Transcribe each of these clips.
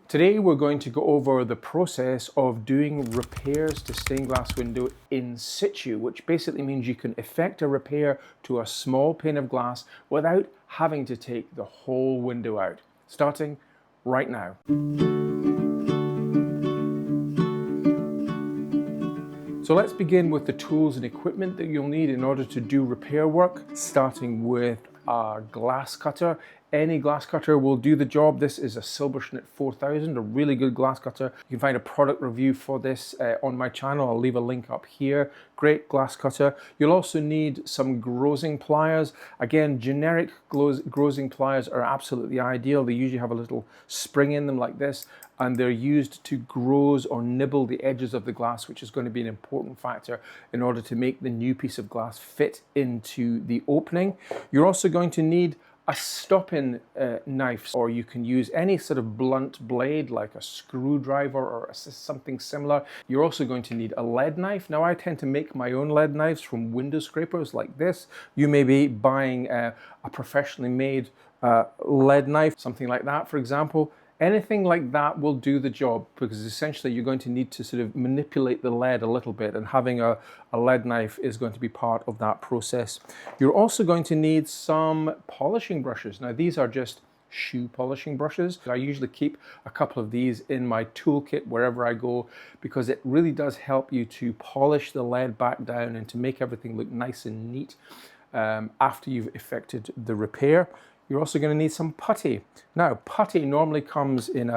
Today we're going to go over the process of doing repairs to stained glass window in situ, which basically means you can effect a repair to a small pane of glass without having to take the whole window out, starting right now. So let's begin with the tools and equipment that you'll need in order to do repair work, starting with a glass cutter. Any glass cutter will do the job. This is a Silberschnitt 4000, a really good glass cutter. You can find a product review for this on my channel. I'll leave a link up here. Great glass cutter. You'll also need some grozing pliers. Again, generic grozing pliers are absolutely ideal. They usually have a little spring in them like this, and they're used to groze or nibble the edges of the glass, which is going to be an important factor in order to make the new piece of glass fit into the opening. You're also going to need a stop-in knife, or you can use any sort of blunt blade like a screwdriver or something similar. You're also going to need a lead knife. Now I tend to make my own lead knives from window scrapers like this. You may be buying a professionally made lead knife, something like that for example. Anything like that will do the job, because essentially you're going to need to sort of manipulate the lead a little bit, and having a lead knife is going to be part of that process. You're also going to need some polishing brushes. Now these are just shoe polishing brushes. I usually keep a couple of these in my toolkit wherever I go, because it really does help you to polish the lead back down and to make everything look nice and neat after you've effected the repair. You're also going to need some putty. Now, putty normally comes in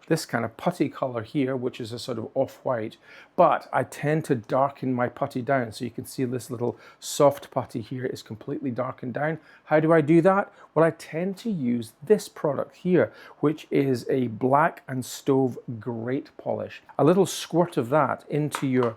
this kind of putty color here, which is a sort of off-white, but I tend to darken my putty down. So you can see this little soft putty here is completely darkened down. How do I do that? Well, I tend to use this product here, which is a Black & Stove Great Polish. A little squirt of that into your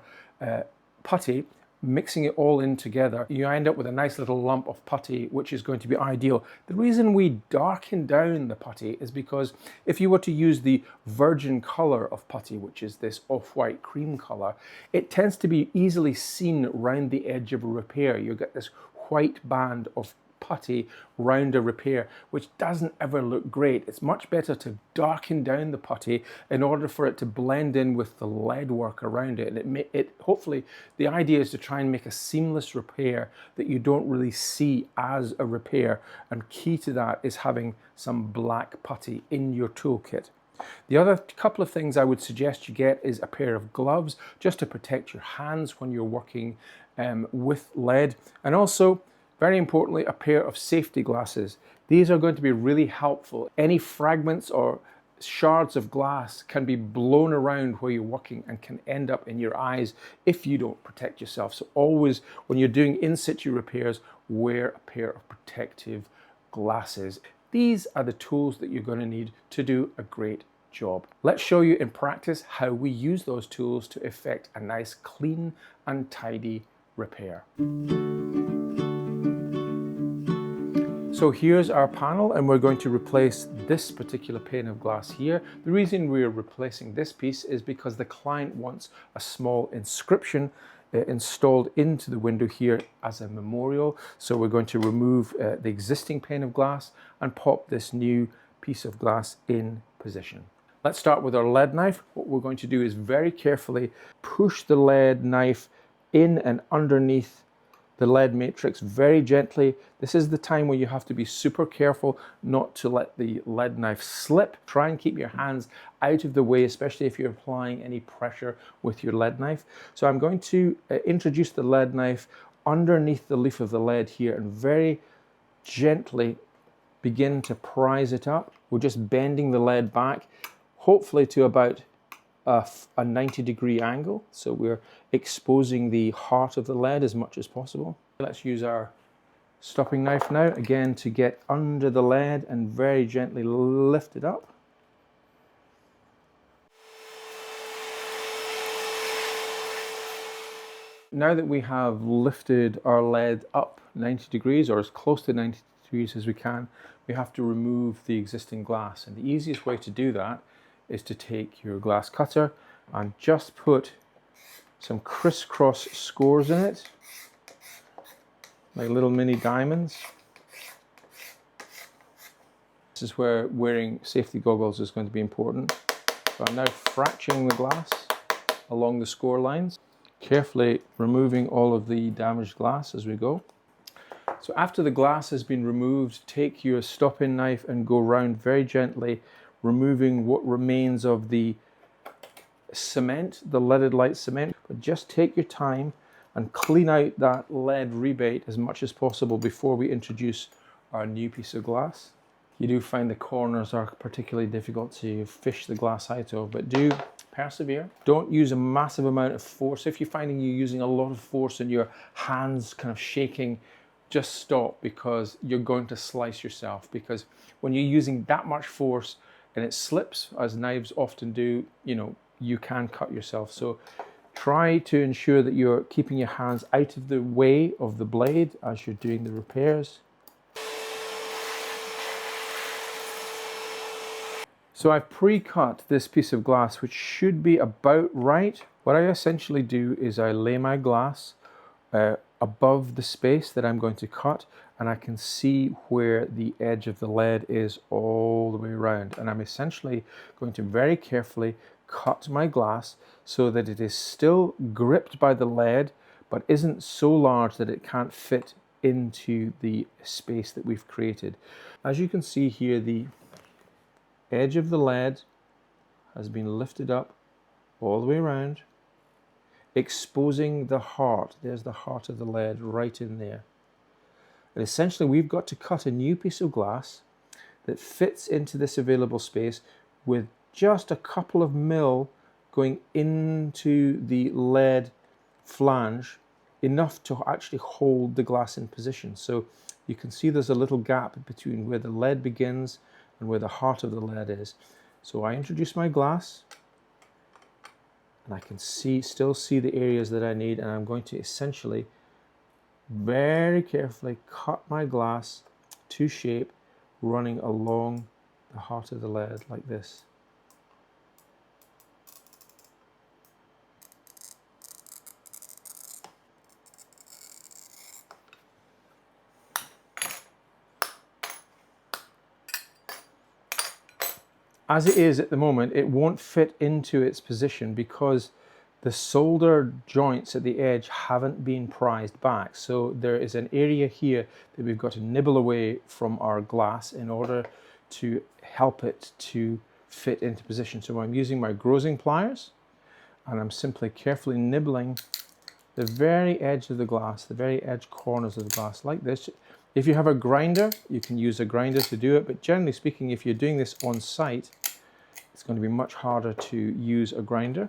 putty, mixing it all in together, you end up with a nice little lump of putty, which is going to be ideal. The reason we darken down the putty is because if you were to use the virgin color of putty, which is this off-white cream color, it tends to be easily seen around the edge of a repair. You get this white band of putty round a repair, which doesn't ever look great. It's much better to darken down the putty in order for it to blend in with the lead work around it. And hopefully the idea is to try and make a seamless repair that you don't really see as a repair. And key to that is having some black putty in your toolkit. The other couple of things I would suggest you get is a pair of gloves, just to protect your hands when you're working with lead, and also, very importantly, a pair of safety glasses. These are going to be really helpful. Any fragments or shards of glass can be blown around where you're working and can end up in your eyes if you don't protect yourself. So always, when you're doing in situ repairs, wear a pair of protective glasses. These are the tools that you're going to need to do a great job. Let's show you in practice how we use those tools to effect a nice, clean and tidy repair. So here's our panel, and we're going to replace this particular pane of glass here. The reason we're replacing this piece is because the client wants a small inscription installed into the window here as a memorial. So we're going to remove the existing pane of glass and pop this new piece of glass in position. Let's start with our lead knife. What we're going to do is very carefully push the lead knife in and underneath the lead matrix very gently. This is the time where you have to be super careful not to let the lead knife slip. Try and keep your hands out of the way, especially if you're applying any pressure with your lead knife. So I'm going to introduce the lead knife underneath the leaf of the lead here and very gently begin to prise it up. We're just bending the lead back, hopefully to about a 90-degree angle, so we're exposing the heart of the lead as much as possible. Let's use our stopping knife now, again to get under the lead and very gently lift it up. Now that we have lifted our lead up 90 degrees, or as close to 90 degrees as we can, we have to remove the existing glass. And the easiest way to do that is to take your glass cutter and just put some crisscross scores in it, like little mini diamonds. This is where wearing safety goggles is going to be important. So I'm now fracturing the glass along the score lines, carefully removing all of the damaged glass as we go. So after the glass has been removed, take your stop-in knife and go round very gently, removing what remains of the cement, the leaded light cement. But just take your time and clean out that lead rebate as much as possible before we introduce our new piece of glass. You do find the corners are particularly difficult to fish the glass out of, but do persevere. Don't use a massive amount of force. If you're finding you're using a lot of force and your hands kind of shaking, just stop, because you're going to slice yourself. Because when you're using that much force and it slips, as knives often do, you can cut yourself. So try to ensure that you're keeping your hands out of the way of the blade as you're doing the repairs. So I've pre-cut this piece of glass, which should be about right. What I essentially do is I lay my glass above the space that I'm going to cut, and I can see where the edge of the lead is all the way around. And I'm essentially going to very carefully cut my glass so that it is still gripped by the lead, but isn't so large that it can't fit into the space that we've created. As you can see here, the edge of the lead has been lifted up all the way around, exposing the heart. There's the heart of the lead right in there. And essentially we've got to cut a new piece of glass that fits into this available space with just a couple of mil going into the lead flange, enough to actually hold the glass in position. So you can see there's a little gap between where the lead begins and where the heart of the lead is. So I introduce my glass, and I can still see the areas that I need, and I'm going to essentially very carefully cut my glass to shape, running along the heart of the lead like this. As it is at the moment, it won't fit into its position because the solder joints at the edge haven't been prized back. So there is an area here that we've got to nibble away from our glass in order to help it to fit into position. So I'm using my grozing pliers, and I'm simply carefully nibbling the very edge of the glass, the very edge corners of the glass like this. If you have a grinder, you can use a grinder to do it, but generally speaking, if you're doing this on site, it's going to be much harder to use a grinder.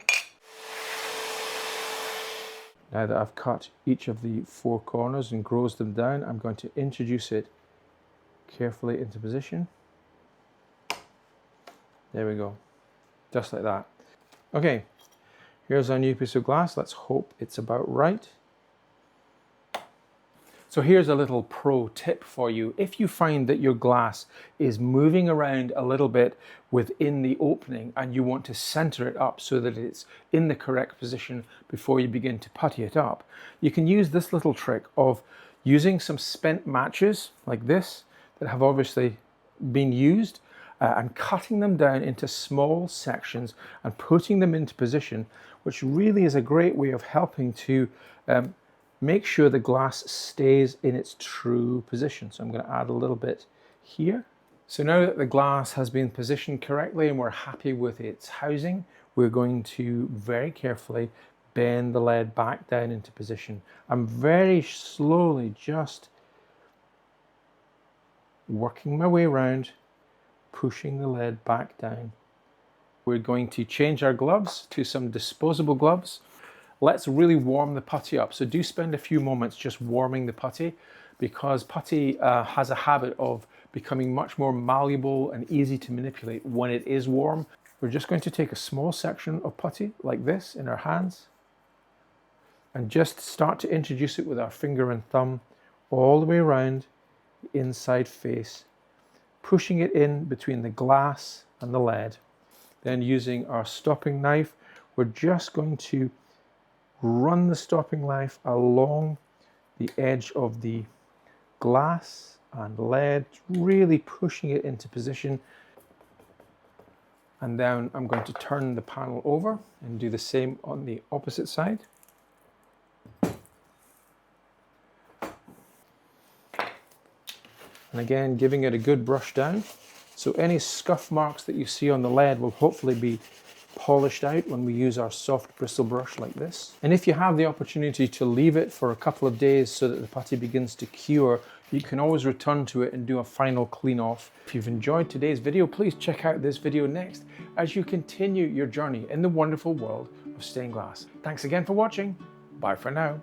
Now that I've cut each of the four corners and grozed them down, I'm going to introduce it carefully into position. There we go, just like that. Okay, here's our new piece of glass. Let's hope it's about right. So here's a little pro tip for you. If you find that your glass is moving around a little bit within the opening and you want to center it up so that it's in the correct position before you begin to putty it up, you can use this little trick of using some spent matches like this that have obviously been used and cutting them down into small sections and putting them into position, which really is a great way of helping to make sure the glass stays in its true position. So I'm going to add a little bit here. So now that the glass has been positioned correctly and we're happy with its housing, we're going to very carefully bend the lead back down into position. I'm very slowly just working my way around, pushing the lead back down. We're going to change our gloves to some disposable gloves. Let's really warm the putty up. So do spend a few moments just warming the putty, because putty has a habit of becoming much more malleable and easy to manipulate when it is warm. We're just going to take a small section of putty like this in our hands and just start to introduce it with our finger and thumb all the way around the inside face, pushing it in between the glass and the lead. Then using our stopping knife, we're just going to run the stopping knife along the edge of the glass and lead, really pushing it into position. And then I'm going to turn the panel over and do the same on the opposite side. And again, giving it a good brush down. So any scuff marks that you see on the lead will hopefully be polished out when we use our soft bristle brush like this. And if you have the opportunity to leave it for a couple of days so that the putty begins to cure, you can always return to it and do a final clean off. If you've enjoyed today's video, please check out this video next as you continue your journey in the wonderful world of stained glass. Thanks again for watching. Bye for now.